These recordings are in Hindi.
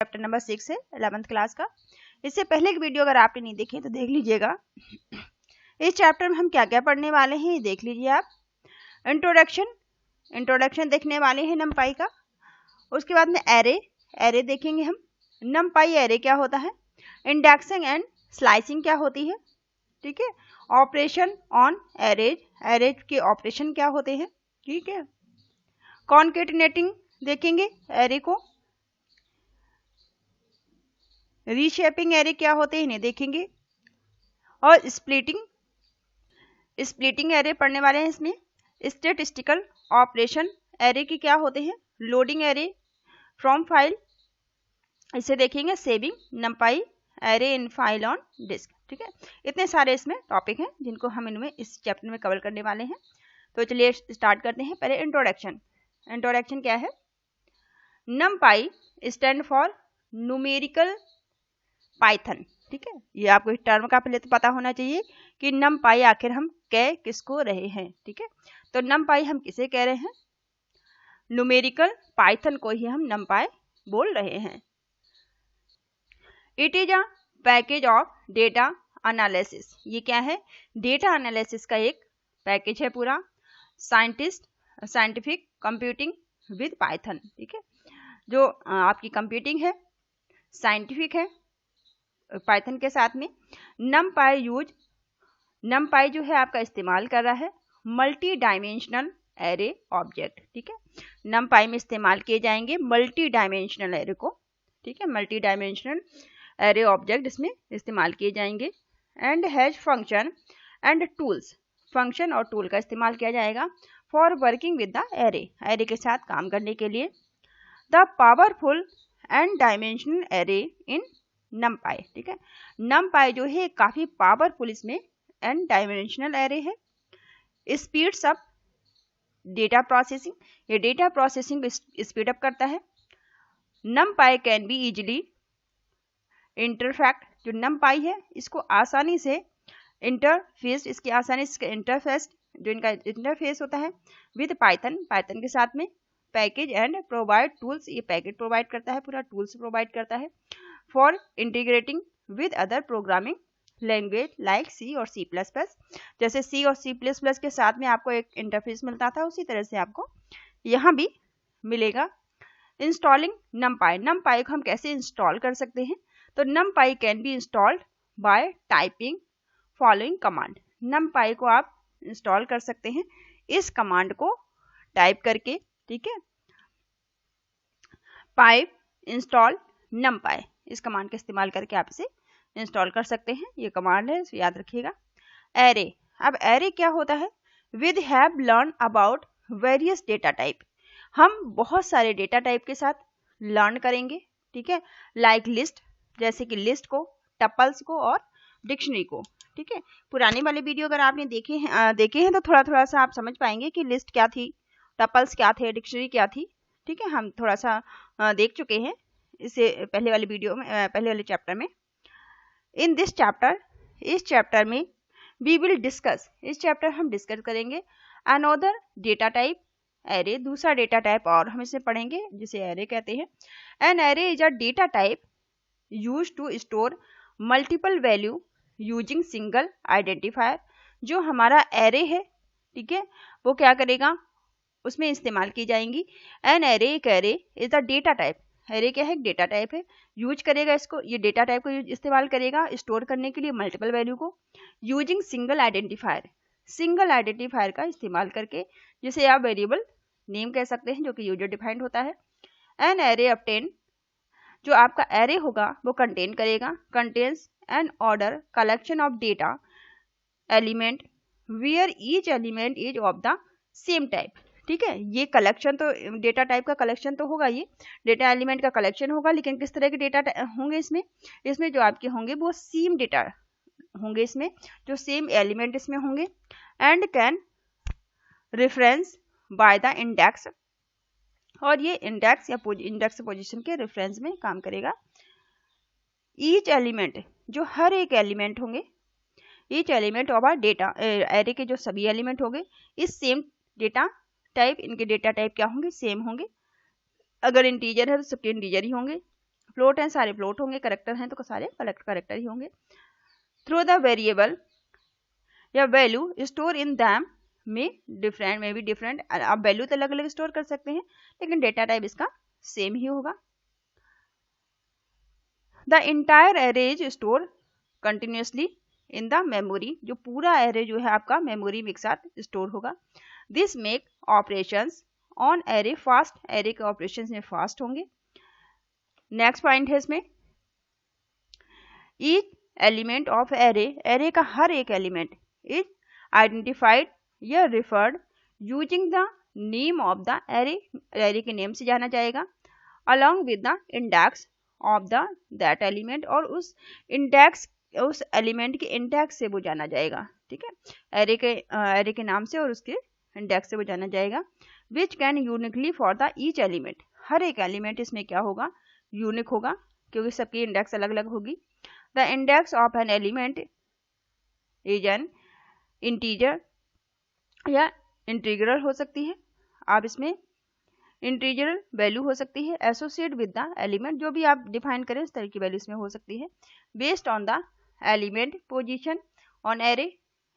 चैप्टर नंबर 6 है 11th क्लास का। इससे पहले की वीडियो अगर आपने नहीं देखी तो देख लीजिएगा। इस चैप्टर में हम क्या क्या पढ़ने वाले हैं देख लीजिए आप। इंट्रोडक्शन देखने वाले हैं नमपाई का। उसके बाद में एरे देखेंगे हम। नमपाई एरे क्या होता है, इंडेक्सिंग एंड स्लाइसिंग क्या होती है, ठीक है। ऑपरेशन ऑन एरेज के ऑपरेशन क्या होते हैं, ठीक है। कॉन्केटिनेटिंग देखेंगे एरे को। रीशेपिंग एरे क्या होते हैं इन्हें देखेंगे। और स्प्लिटिंग एरे पढ़ने वाले हैं इसमें। स्टैटिस्टिकल ऑपरेशन एरे की क्या होते हैं, लोडिंग एरे फ्रॉम फाइल, इसे देखेंगे। Saving NumPy array in file on disk, ठीक है। इतने सारे इसमें टॉपिक हैं जिनको हम इनमें इस चैप्टर में कवर करने वाले हैं। तो चलिए स्टार्ट करते हैं। पहले इंट्रोडक्शन क्या है। नमपाई स्टैंड फॉर न्यूमेरिकल पाइथन, ठीक है। ये आपको इस टर्म का पहले तो पता होना चाहिए कि नमपाई आखिर हम कह किसको रहे हैं, ठीक है। तो नमपाई हम किसे कह रहे हैं, न्यूमेरिकल पाइथन को ही हम नमपाई बोल रहे हैं। It is a package of data analysis. ये क्या है, डेटा एनालिसिस का एक पैकेज है पूरा। साइंटिफिक कंप्यूटिंग विद पाइथन, ठीक है। जो आपकी कंप्यूटिंग है साइंटिफिक है पाइथन के साथ में। नमपाई जो है आपका इस्तेमाल कर रहा है मल्टी डायमेंशनल एरे ऑब्जेक्ट, ठीक है। नमपाई में इस्तेमाल किए जाएंगे मल्टी डायमेंशनल एरे को, ठीक है। मल्टी डायमेंशनल एरे ऑब्जेक्ट इसमें इस्तेमाल किए जाएंगे। And has function and tools, function और टूल का इस्तेमाल किया जाएगा for working with the array के साथ काम करने के लिए। The powerful and dimensional array इन नमपाई, ठीक है। नमपाई जो है काफी पावरफुल इसमें एंड डायमेंशनल एरे है। स्पीड्स अप डेटा प्रोसेसिंग, ये डेटा प्रोसेसिंग स्पीड अप करता है। नमपाई कैन बी इजिली इंटरफेक्ट, जो नमपाई है इसको आसानी से इंटरफेस, इसकी आसानी से इंटरफेस, जो इनका इंटरफेस होता है विद पाइथन के साथ में। पैकेज एंड प्रोवाइड टूल्स, ये पैकेज प्रोवाइड करता है, पूरा टूल्स प्रोवाइड करता है for integrating with other programming language like C और सी प्लस प्लस। जैसे सी और सी प्लस प्लस के साथ में आपको एक इंटरफेस मिलता था, उसी तरह से आपको यहाँ भी मिलेगा। इंस्टॉलिंग नमपाई को हम कैसे इंस्टॉल कर सकते हैं, तो नमपाई can be installed bye typing following command. नमपाई को आप इंस्टॉल कर सकते हैं इस कमांड को टाइप करके, ठीक है। पाइप इंस्टॉल नमपाई, इस कमांड का इस्तेमाल करके आप इसे इंस्टॉल कर सकते हैं। ये कमांड है, इसे याद रखिएगा। एरे, अब एरे क्या होता है, with have learn about various data type. हम बहुत सारे डेटा टाइप के साथ लर्न करेंगे, ठीक है। लाइक लिस्ट, जैसे कि लिस्ट को, टपल्स को और डिक्शनरी को, ठीक है। पुराने वाले वीडियो अगर आपने देखे हैं तो थोड़ा सा आप समझ पाएंगे कि लिस्ट क्या थी, टपल्स क्या थे, डिक्शनरी क्या थी, ठीक है। हम थोड़ा सा देख चुके हैं इसे पहले वाले वीडियो में, पहले वाले चैप्टर में। इन दिस चैप्टर, इस चैप्टर में वी विल डिस्कस, इस चैप्टर हम डिस्कस करेंगे अनदर डेटा टाइप एरे, दूसरा डेटा टाइप और हम इसे पढ़ेंगे जिसे एरे कहते हैं। An array is a data type use to store multiple value using single identifier. जो हमारा एरे है, ठीक है, वो क्या करेगा, उसमें इस्तेमाल की जाएंगी। एन एरे, एक array is the data type, array क्या है, एक डेटा टाइप है। यूज करेगा इसको, ये डेटा टाइप को इस्तेमाल करेगा स्टोर करने के लिए मल्टीपल वैल्यू को, यूजिंग सिंगल आइडेंटिफायर का इस्तेमाल करके, जिसे आप वेरिएबल नेम कह सकते हैं, जो कि यूजर डिफाइंड होता है। एन एरे ऑब्टेन, जो आपका एरे होगा वो कंटेन करेगा, contains an order collection of data element where each element is of the same type, ठीक है। ये कलेक्शन तो डेटा टाइप का कलेक्शन तो होगा, ये डेटा एलिमेंट का कलेक्शन होगा, लेकिन किस तरह के डेटा होंगे इसमें जो आपके होंगे वो सेम डेटा होंगे, इसमें जो सेम एलिमेंट इसमें होंगे। And can reference by the index, और ये इंडेक्स या इंडेक्स पोजीशन के रेफरेंस में काम करेगा। ईच एलिमेंट, जो हर एक एलिमेंट होंगे, each element of a data array के जो सभी एलिमेंट होंगे इस सेम डेटा टाइप, इनके डेटा टाइप क्या होंगे, सेम होंगे। अगर इंटीजर है तो सब इंटीजर ही होंगे। फ्लोट हैं सारे फ्लोट होंगे, करेक्टर हैं तो सारे करेक्टर ही होंगे। थ्रू द वेरिएबल या वैल्यू स्टोर इन दैम में बी डिफरेंट, आप वैल्यू तो अलग अलग स्टोर कर सकते हैं लेकिन डेटा टाइप इसका सेम ही होगा। The entire array is store continuously in the memory, जो पूरा एरे जो है आपका मेमोरी में एक साथ स्टोर होगा। This make operations on array fast, array के ऑपरेशंस में फास्ट होंगे। नेक्स्ट पॉइंट है इसमें, each element of array, array का हर एक एलिमेंट इज आइडेंटिफाइड या referred using the name of the array, array के नेम से जाना जाएगा, along with the index of the that element, और उस इंडेक्स उस एलिमेंट के इंडेक्स से वो जाना जाएगा, ठीक है, एरे के नाम से और उसके इंडेक्स से वो जाना जाएगा। Which can uniquely for the each element, हर एक एलिमेंट इसमें क्या होगा, यूनिक होगा क्योंकि सबकी इंडेक्स अलग अलग होगी। The index of an element is an integer या इंटीग्रल हो सकती है, आप इसमें इंटीजर वैल्यू हो सकती है, एसोसिएट विद द एलिमेंट, जो भी आप डिफाइन करें उस तरह की वैल्यू इसमें हो सकती है। Based on the element position on array,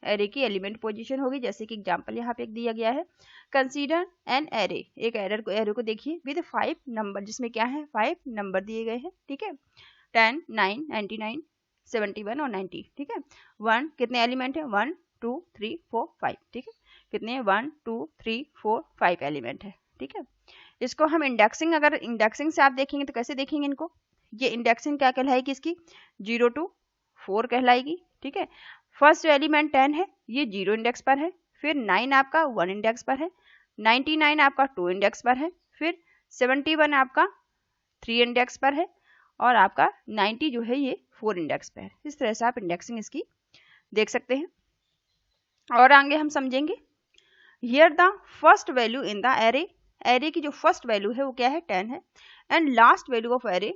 array की एलिमेंट पोजीशन होगी, जैसे कि एग्जांपल यहाँ पे एक दिया गया है। कंसीडर एन एरे, एक एरे को देखिए विद 5 नंबर, जिसमें क्या है 5 नंबर दिए गए हैं, ठीक है, 10, 9, 99, 71 और 90, ठीक है। 1 कितने एलिमेंट है, 1 2 3 4 5, ठीक है, कितने 1 2 3 4 5 एलिमेंट है, ठीक है। इसको हम इंडेक्सिंग, अगर इंडेक्सिंग से आप देखेंगे तो कैसे देखेंगे इनको, ये इंडेक्सिंग क्या कहलाएगी इसकी, 0 to 4 कहलाएगी, ठीक है। फर्स्ट जो एलिमेंट 10 है ये 0 इंडेक्स पर है, फिर 9 आपका 1 इंडेक्स पर है, 99 आपका 2 इंडेक्स पर है, फिर 71 आपका 3 इंडेक्स पर है, और आपका 90 जो है ये 4 इंडेक्स पर है। इस तरह से आप इंडेक्सिंग इसकी देख सकते हैं। और आगे हम समझेंगे। Here the first value in the array, array की जो फर्स्ट वैल्यू है वो क्या है, 10 है, and last value of array,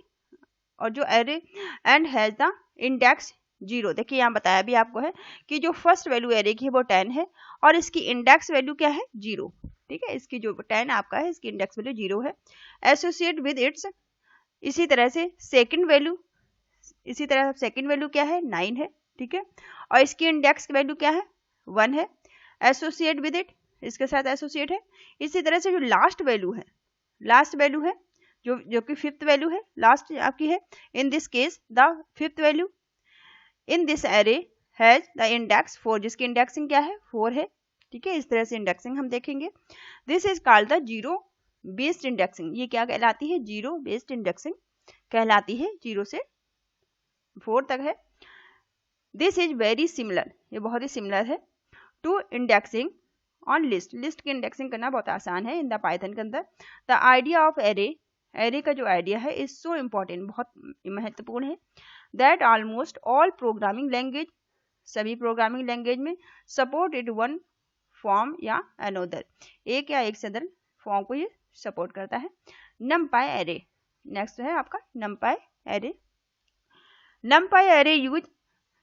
और जो array and has the index 0, देखिए यहाँ बताया भी आपको है कि जो फर्स्ट वैल्यू एरे की है वो 10 है और इसकी इंडेक्स वैल्यू क्या है, 0, ठीक है, इसकी जो 10 आपका है इसकी इंडेक्स वैल्यू 0 है। एसोसिएट विद इट्स, इसी तरह से सेकंड वैल्यू, इसी तरह सेकंड वैल्यू क्या है, 9 है, ठीक है, और इसकी इंडेक्स वैल्यू क्या है, 1 है, एसोसिएट विद इट, इसके साथ एसोसिएट है। इसी तरह से जो लास्ट वैल्यू है जो कि फिफ्थ वैल्यू है, लास्ट आपकी है, in this case the fifth value in this array has the index 4, जिसकी इंडेक्सिंग क्या है, 4 है, ठीक है। इस तरह से इंडेक्सिंग हम देखेंगे। This is called the zero based indexing, ये क्या कहलाती है, जीरो बेस्ड इंडेक्सिंग कहलाती है, 0 से 4 तक है। दिस इज वेरी सिमिलर, ये बहुत ही सिमिलर है to indexing on list, list की इंडेक्सिंग करना बहुत आसान है इन द पाइथन के अंदर। The idea of array, array का जो आइडिया है इज सो इम्पॉर्टेंट, बहुत महत्वपूर्ण है, that almost all programming language, सभी प्रोग्रामिंग लैंग्वेज में सपोर्ट इट वन फॉर्म या अनोदर, एक या एक से अधिक फॉर्म को ये सपोर्ट करता है। नमपाई एरे, नेक्स्ट है आपका NumPy array. NumPy array use,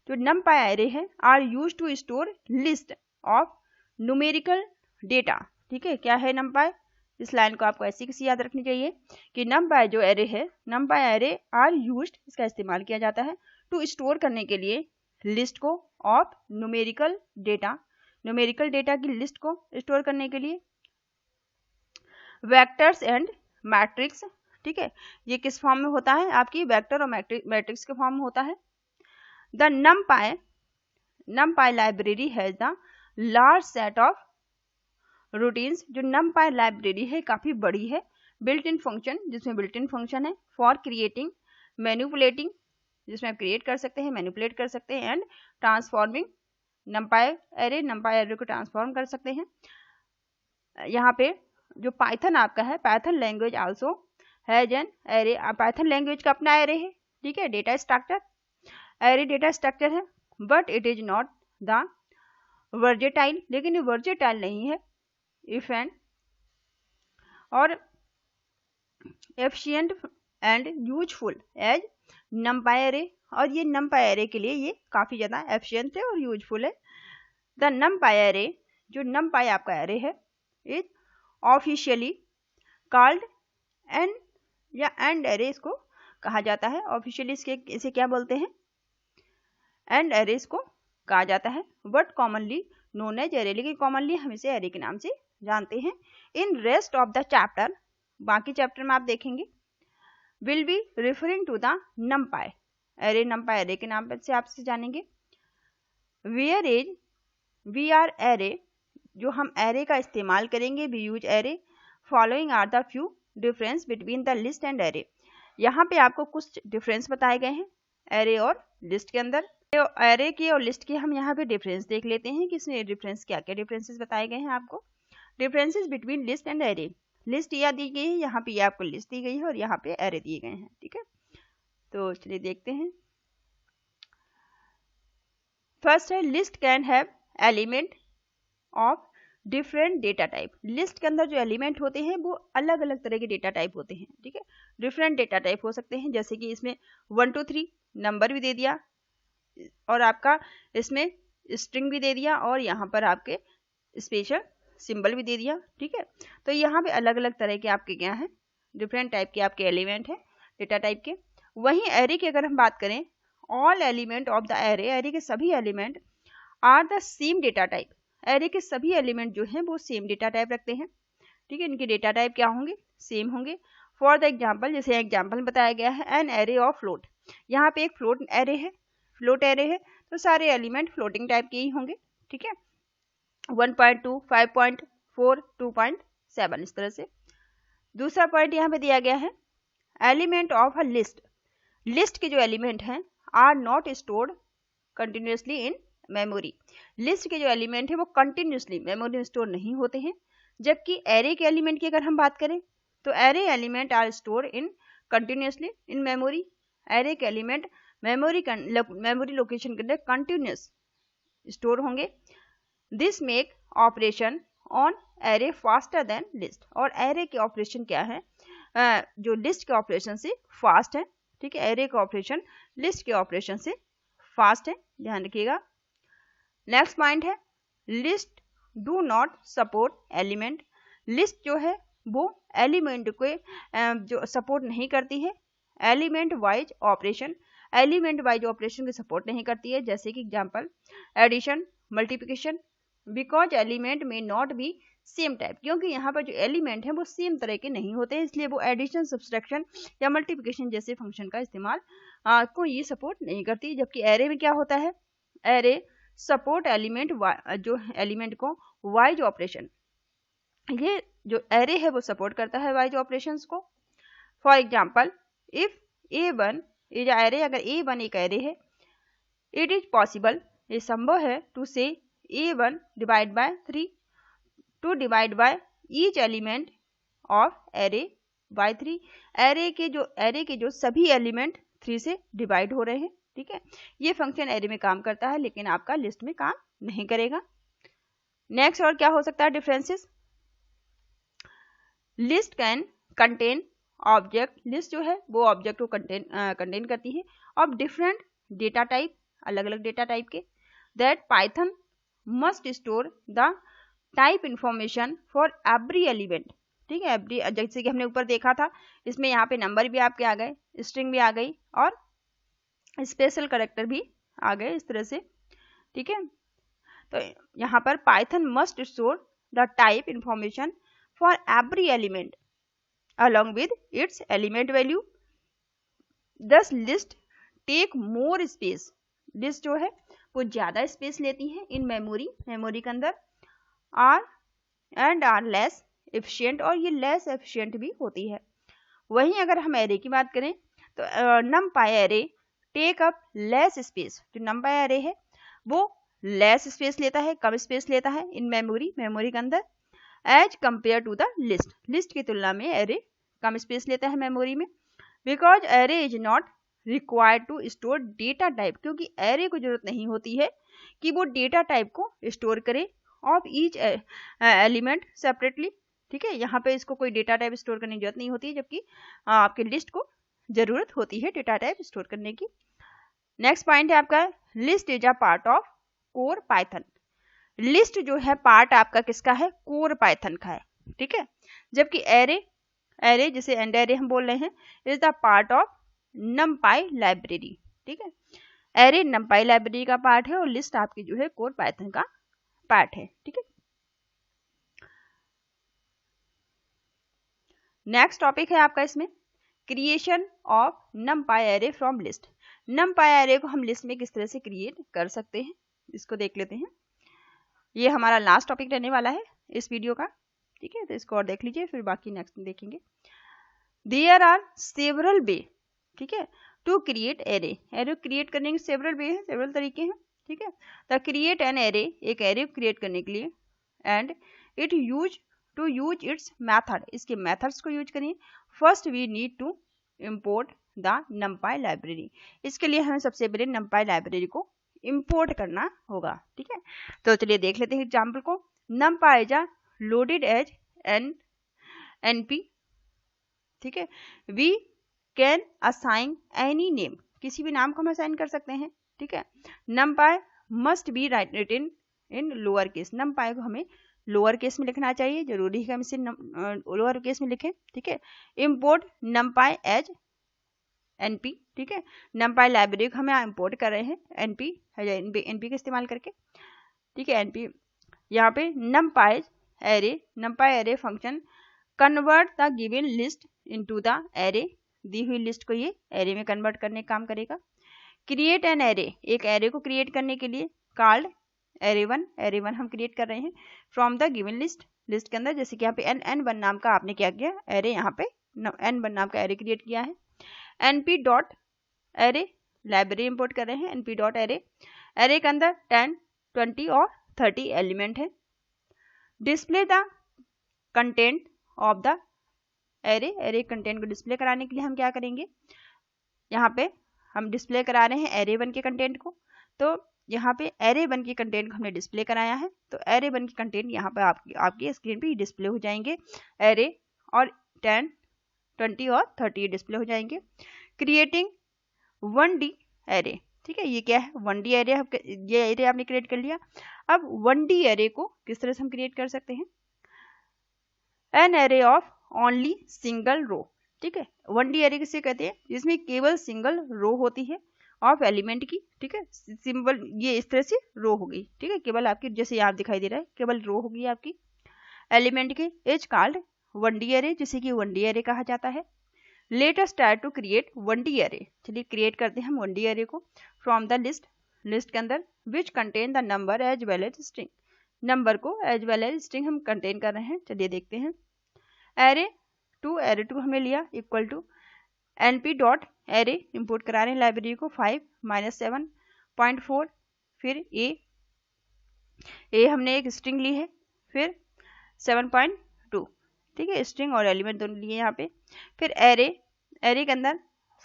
जो नमपाई एरे है are use to store list of numerical data, ठीक है। क्या है नमपाई, इस लाइन को आपको ऐसी किसी याद रखनी चाहिए कि नमपाई जो एरे है, नमपाई एरे आर यूज्ड, इसका इस्तेमाल किया जाता है टू स्टोर करने के लिए लिस्ट को of numerical data, numerical data की लिस्ट को स्टोर करने के लिए। वेक्टर्स एंड मैट्रिक्स, ठीक है, ये किस फॉर्म में होता है, आपकी वेक्टर और मैट्रिक्स के फॉर्म में होता है। The नमपाई library has the large set of routines, जो नमपाई लाइब्रेरी है काफी बड़ी है। बिल्ट इन फंक्शन, जिसमें बिल्ट इन फंक्शन है, फॉर क्रिएटिंग मैनिपुलेटिंग, जिसमें आप क्रिएट कर सकते हैं, मैनिपुलेट कर सकते हैं, एंड ट्रांसफॉर्मिंग, नमपाई एरे को ट्रांसफॉर्म कर सकते हैं। यहाँ पे जो पाइथन आपका है, Python language also has an array, Python language का अपना एरे है, ठीक है, data structure, array data structure है, but it is not the versatile, लेकिन ये वर्जेटाइल नहीं है, इफ एंड और efficient and useful as NumPy array, और ये नमपाई एरे के लिए ये काफी ज्यादा एफिशिएंट है और यूजफुल है। द नमपाई एरे, जो नमपाई आपका एरे है, इज ऑफिशियली कॉल्ड एन या एंड एरे इसको कहा जाता है। ऑफिशियली इसे क्या बोलते हैं, एंड एरेज को कहा जाता है, but commonly known as array, लेकिन कॉमनली हम इसे एरे के नाम से जानते हैं। In rest of the chapter, बाकी चैप्टर में आप देखेंगे, will be referring to the NumPy array, NumPy array के नाम से आपसे जानेंगे। Where as we are array, जो हम एरे का इस्तेमाल करेंगे, we use array, following are the few difference between the list and array. यहाँ पे आपको कुछ डिफरेंस बताए गए हैं एरे और लिस्ट के अंदर। तो एरे के और लिस्ट के हम यहाँ पे डिफरेंस देख लेते हैं कि इसमें डिफरेंस क्या क्या डिफरेंसेस बताए गए हैं आपको। Differences between list and array, list यह दी गई है, यहाँ पे आपको लिस्ट दी गई है और यहाँ पे एरे दिए गए हैं, ठीक है। तो चलिए देखते हैं। फर्स्ट है, list can have element of different data type. List के अंदर जो एलिमेंट होते हैं वो अलग अलग तरह के डेटा टाइप होते हैं, ठीक है। डिफरेंट डेटा टाइप हो सकते हैं, जैसे कि इसमें 1 2 3 नंबर भी दे दिया और आपका इसमें स्ट्रिंग भी दे दिया और यहाँ पर आपके स्पेशल सिंबल भी दे दिया, ठीक है। तो यहाँ पे अलग अलग तरह के आपके क्या है, डिफरेंट टाइप के आपके एलिमेंट है डेटा टाइप के। वहीं एरे की अगर हम बात करें, all element of the array, array के सभी element are the same data type, array के सभी एलिमेंट जो हैं वो सेम डेटा टाइप रखते हैं, ठीक है। इनके डेटा टाइप क्या होंगे, सेम होंगे। फॉर द एग्जाम्पल, जैसे एग्जाम्पल बताया गया है, एन एरे ऑफ फ्लोट, यहाँ पे एक फ्लोट एरे है, फ्लोट एरे है तो सारे एलिमेंट फ्लोटिंग टाइप के ही होंगे, ठीक है। 1.2 5.4 2.7 इस तरह से। दूसरा पॉइंट यहाँ पे दिया गया है, element of a list, list के जो एलिमेंट हैं are not stored continuously in memory, list के जो एलिमेंट है वो कंटिन्यूसली मेमोरी में स्टोर नहीं होते हैं। जबकि एरे के एलिमेंट की अगर हम बात करें तो array element are store in continuously in memory, array के एलिमेंट मेमोरी लोकेशन के अंदर कंटिन्यूस स्टोर होंगे। This make operation on array faster than list, और एरे के ऑपरेशन क्या है, जो लिस्ट के ऑपरेशन से फास्ट है, ठीक है। एरे का ऑपरेशन लिस्ट के ऑपरेशन से फास्ट है, ध्यान रखिएगा। नेक्स्ट पॉइंट है, list do not support element, list जो है वो एलिमेंट को जो सपोर्ट नहीं करती है, element wise operation, element wise operation की सपोर्ट नहीं करती है। जैसे कि example addition, multiplication, because element में नॉट बी सेम टाइप, क्योंकि यहाँ पर जो एलिमेंट है वो सेम तरह के नहीं होते हैं, इसलिए वो एडिशन, सब्सट्रैक्शन या मल्टीप्लिकेशन जैसे फंक्शन का इस्तेमाल को ये सपोर्ट नहीं करती। जबकि एरे में क्या होता है, एरे सपोर्ट एलिमेंट, जो एलिमेंट को वाइज ऑपरेशन, ये जो एरे है वो सपोर्ट करता है वाइज ऑपरेशंस को। For example, if A1 is array, अगर A1 एक एरे है, इट इज पॉसिबल, ये संभव है, टू से A1 divide by 3, to divide by each element of array by 3, array के जो सभी एलिमेंट 3 से डिवाइड हो रहे हैं, ठीक है। ये फंक्शन एरे में काम करता है लेकिन आपका लिस्ट में काम नहीं करेगा। नेक्स्ट और क्या हो सकता है differences, list can contain object, list जो है वो ऑब्जेक्ट को कंटेन करती है ऑफ डिफरेंट डेटा टाइप, अलग अलग डेटा टाइप के, that Python must store the type information for every element, ठीक है। एवरी, जैसे कि हमने ऊपर देखा था, इसमें यहाँ पे नंबर भी आपके आ गए, स्ट्रिंग भी आ गई और स्पेशल कैरेक्टर भी आ गए, इस तरह से, ठीक है। तो यहाँ पर Python must store the type information for every element along with its element value, thus list take more space, list जो है वो ज़्यादा स्पेस लेती है इन मेमोरी के अंदर, आर लेस एफिशिएंट, और ये लेस एफिशिएंट भी होती है। वहीं अगर हम एरे की बात करें तो NumPy array take up less space, जो नमपाई एरे है वो लेस स्पेस लेता है, कम स्पेस लेता है इन मेमोरी के अंदर, as compare to the list, list की तुलना में एरे कम स्पेस लेता है मेमोरी में। Because array is not required to store data type, क्योंकि एरे को जरूरत नहीं होती है कि वो डेटा टाइप को स्टोर करे ऑफ ईच एलिमेंट सेपरेटली, ठीक है। यहाँ पे इसको कोई डेटा टाइप स्टोर करने की जरूरत नहीं होती है, जबकि आपके लिस्ट को जरूरत होती है डेटा टाइप स्टोर करने की। नेक्स्ट पॉइंट है आपका, list is a part of core Python, list जो है पार्ट आपका किसका है, कोर पाइथन का है, ठीक है। जबकि एरे जिसे एंड एरे हम बोल रहे हैं, is the part of numpy library, ठीक है। एरे numpy लाइब्रेरी का पार्ट है और लिस्ट आपकी जो है कोर पाइथन का पार्ट है, ठीक है। नेक्स्ट टॉपिक है आपका इसमें creation of numpy array from list. numpy array को हम लिस्ट में किस तरह से क्रिएट कर सकते हैं, इसको देख लेते हैं। ये हमारा लास्ट टॉपिक रहने वाला है इस वीडियो का, ठीक है। तो इसको और देख लीजिए, फिर बाकी नेक्स्ट में देखेंगे। देयर आर सेवरल वे, ठीक है, to create array. Array create करने के सेवरल वे हैं, सेवरल तरीके हैं, ठीक है। द क्रिएट एन एरे, एक एरे क्रिएट करने के लिए, and it use to use its method, इसके मेथड्स को यूज करिए। First we need to import the numpy library, इसके लिए हमें सबसे पहले numpy लाइब्रेरी को इम्पोर्ट करना होगा, ठीक है। तो चलिए देख लेते हैं एग्जाम्पल को। numpy is a loaded as np, ठीक है। We can assign any name, किसी भी नाम को हम असाइन कर सकते हैं, ठीक है। numpy must be written in lower case, numpy को हमें लोअर केस में लिखना चाहिए, जरूरी है कि हम इसे लोअर केस में लिखें, ठीक है। इम्पोर्ट numpy एज np, ठीक है। numpy लाइब्रेरी को हमें इम्पोर्ट कर रहे हैं np का इस्तेमाल करके, ठीक है। np यहाँ पे numpy array function convert the given list into the array, दी हुई लिस्ट को ये एरे में कन्वर्ट करने का काम करेगा। क्रिएट एन एरे, एक एरे को क्रिएट करने के लिए कॉल्ड एरे वन हम क्रिएट कर रहे हैं फ्रॉम द गिवन लिस्ट के अंदर, जैसे कि यहाँ पे n1 नाम का आपने क्या किया एरे, यहाँ पे n1 नाम का एरे क्रिएट किया है। np dot array library import कर रहे हैं, np डॉट एरे, एरे के अंदर 10, 20 और 30 एलिमेंट है। Display the content of the array content को डिस्प्ले कराने के लिए हम क्या करेंगे, यहाँ पे हम डिस्प्ले करा रहे हैं एरे वन के कंटेंट को। तो यहाँ पे एरे वन के कंटेंट को हमने डिस्प्ले कराया है, तो एरे वन के कंटेंट यहाँ पे आपकी स्क्रीन पे डिस्प्ले हो जाएंगे, एरे और 10, 20 और 30 डिस्प्ले हो जाएंगे। क्रिएटिंग 1D एरे, ठीक है। ये क्या है 1D एरे, ये एरे आपने क्रिएट कर लिया। अब 1D एरे को किस तरह से हम क्रिएट कर सकते हैं, an array of only single row, ठीक है। 1D एरे किसे कहते हैं, जिसमें केवल सिंगल रो होती है ऑफ एलिमेंट की, ठीक है। सिंबल ये इस तरह से रो होगी, ठीक है, केवल आपकी जैसे यहाँ दिखाई दे रहा है केवल रो होगी आपकी एलिमेंट के, इज कॉल्ड 1D एरे, जिसे कि 1D एरे कहा जाता है। Let us try to create 1D array, चलिए क्रिएट करते हैं हम 1D एरे को फ्रॉम द लिस्ट के अंदर, which contain the number as well as string, number को एज वेल एज स्ट्रिंग हम कंटेन कर रहे हैं। चलिए देखते हैं। एरे टू हमने लिया equal to np dot array import करा रहे हैं लाइब्रेरी को 5 - 7.4, फिर ए हमने एक स्ट्रिंग ली है, फिर 7.2, ठीक है, स्ट्रिंग और एलिमेंट दोनों लिए यहाँ पे। फिर एरे के अंदर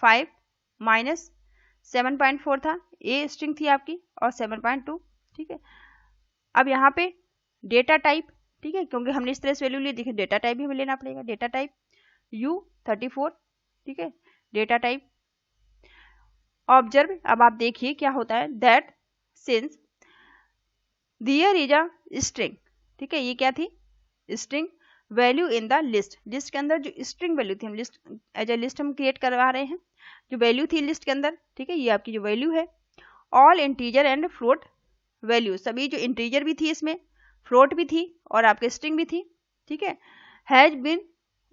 5 - 7.4 था, ए स्ट्रिंग थी आपकी और 7.2, ठीक है। अब यहाँ पे डेटा टाइप, ठीक है, क्योंकि हमने इस तरह से वैल्यू ली, देखिए डेटा टाइप भी हमें लेना पड़ेगा, डेटा टाइप U34, ठीक है, डेटा टाइप। ऑब्जर्व, अब आप देखिए क्या होता है, that since there is a string, ठीक है, ये क्या थी string value in the list के अंदर जो स्ट्रिंग वैल्यू थी, हम लिस्ट एज ए लिस्ट हम क्रिएट करवा रहे हैं, जो वैल्यू थी लिस्ट के अंदर, ठीक है, ये आपकी जो वैल्यू है, all integer and float value, सभी जो इंटीजर भी थी इसमें, फ्लोट भी थी और आपके स्ट्रिंग भी थी, ठीक है, has been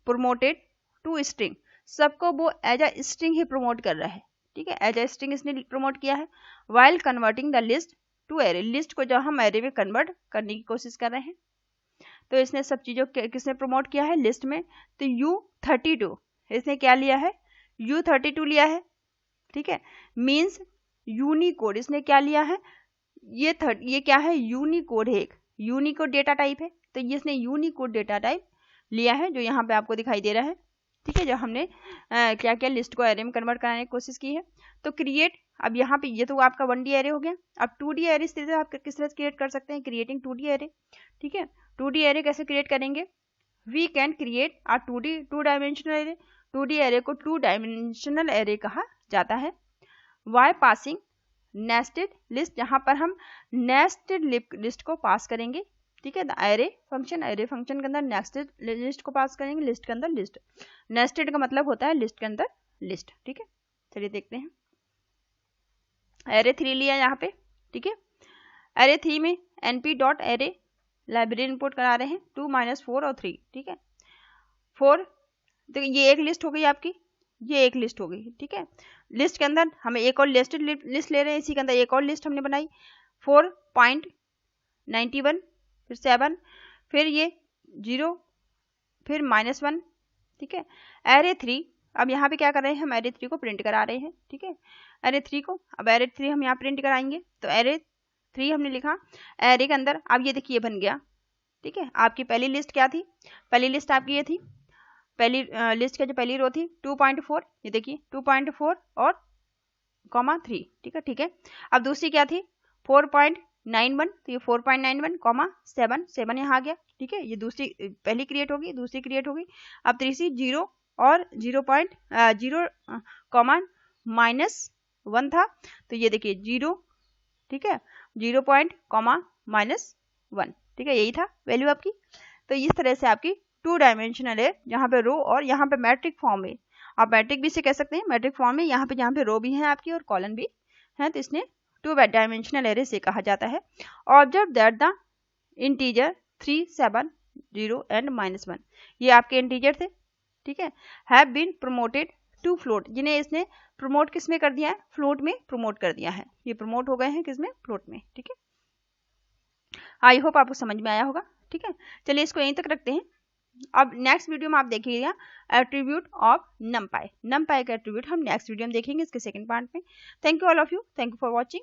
promoted to string, सबको वो एज अ स्ट्रिंग ही प्रमोट कर रहा है, ठीक है, एज अ स्ट्रिंग इसने प्रमोट किया है। While converting the list to array, list को जब हम एरे में कन्वर्ट करने की कोशिश कर रहे हैं, तो इसने सब चीजों किसने प्रमोट किया है लिस्ट में, तो U32 इसने क्या लिया है, U32 लिया है, ठीक है, मीन्स यूनिकोड इसने क्या लिया है, ये क्या है यूनिकोड है, एक यूनिकोड डेटा टाइप है, तो ये इसने यूनिकोड डेटा टाइप लिया है जो यहाँ पे आपको दिखाई दे रहा है, ठीक है, जो हमने क्या क्या लिस्ट को एरे में कन्वर्ट कराने की कोशिश की है। तो क्रिएट, अब यहाँ पे ये तो आपका 1D एरे हो गया, अब 2D एरे इस तरह से आप किस तरह से क्रिएट कर सकते हैं, क्रिएटिंग 2D एरे, ठीक है। 2D एरे कैसे क्रिएट करेंगे, we can create a 2 dimensional array, 2D array को 2 डायमेंशनल एरे कहा जाता है। वाई पासिंग नेस्टेड लिस्ट, यहाँ पर हम नेस्टेड लिस्ट को पास करेंगे, ठीक है, एरे फंक्शन के अंदर नेस्टेड लिस्ट को पास करेंगे, लिस्ट के अंदर लिस्ट, नेस्टेड का मतलब होता है लिस्ट के अंदर लिस्ट, ठीक है। चलिए देखते हैं। एरे 3 लिया यहाँ पे, ठीक है। एरे 3 में np dot array library input करा रहे हैं 2 - 4 और 3, ठीक है। 4 तो ये एक लिस्ट हो गई आपकी, ये एक लिस्ट हो गई, ठीक है। लिस्ट के अंदर हमें एक और लिस्ट ले रहे हैं, इसी के अंदर एक और लिस्ट हमने बनाई 4.91, फिर 7, फिर ये 0, फिर -1, ठीक है। एरे 3 अब यहाँ पे क्या कर रहे हैं, हम एरे 3 को प्रिंट करा रहे हैं, ठीक है। एरे 3 को अब एरे 3 हम यहाँ प्रिंट कराएंगे, तो एरे 3 हमने लिखा। एरे के अंदर अब ये देखिए बन गया, ठीक है। आपकी पहली लिस्ट क्या थी, पहली लिस्ट आपकी ये थी, पहली लिस्ट का जो पहली रो थी 2.4, ये देखिए 2.4 और कॉमा 3, ठीक है, ठीक है। अब दूसरी क्या थी 4.91, तो ये 4.91 कॉमा 7 यहाँ आ गया, ठीक है। ये दूसरी पहली क्रिएट होगी, दूसरी क्रिएट होगी। अब तीसरी 0 और 0.0 कॉमा -1 था, तो ये देखिए 0, ठीक है, 0 पॉइंट कॉमा -1, ठीक है, यही था वैल्यू आपकी। तो इस तरह से आपकी 2 डायमेंशनल है, जहाँ पे रो और यहाँ पे मैट्रिक फॉर्म में, आप मैट्रिक भी से कह सकते हैं, मैट्रिक फॉर्म में यहाँ पे रो भी है आपकी और कॉलम भी है, तो इसने 2 डायमेंशनल एरे से कहा जाता है। Observe that the integer 3, 7, 0 and -1, ये आपके इंटीजर थे, ठीक है, have been promoted to float, जिन्हें इसने प्रमोट किस में कर दिया है, फ्लोट में प्रमोट कर दिया है। ये प्रमोट हो गए हैं किस में, फ्लोट में, ठीक है। आई होप आपको समझ में आया होगा, ठीक है। चलिए इसको यहीं तक रखते हैं। अब नेक्स्ट वीडियो में आप देखिएगा एट्रीब्यूट ऑफ नमपाई का एट्रीब्यूट हम नेक्स्ट वीडियो में देखेंगे, इसके सेकंड पार्ट में। Thank you all of you, thank you for watching.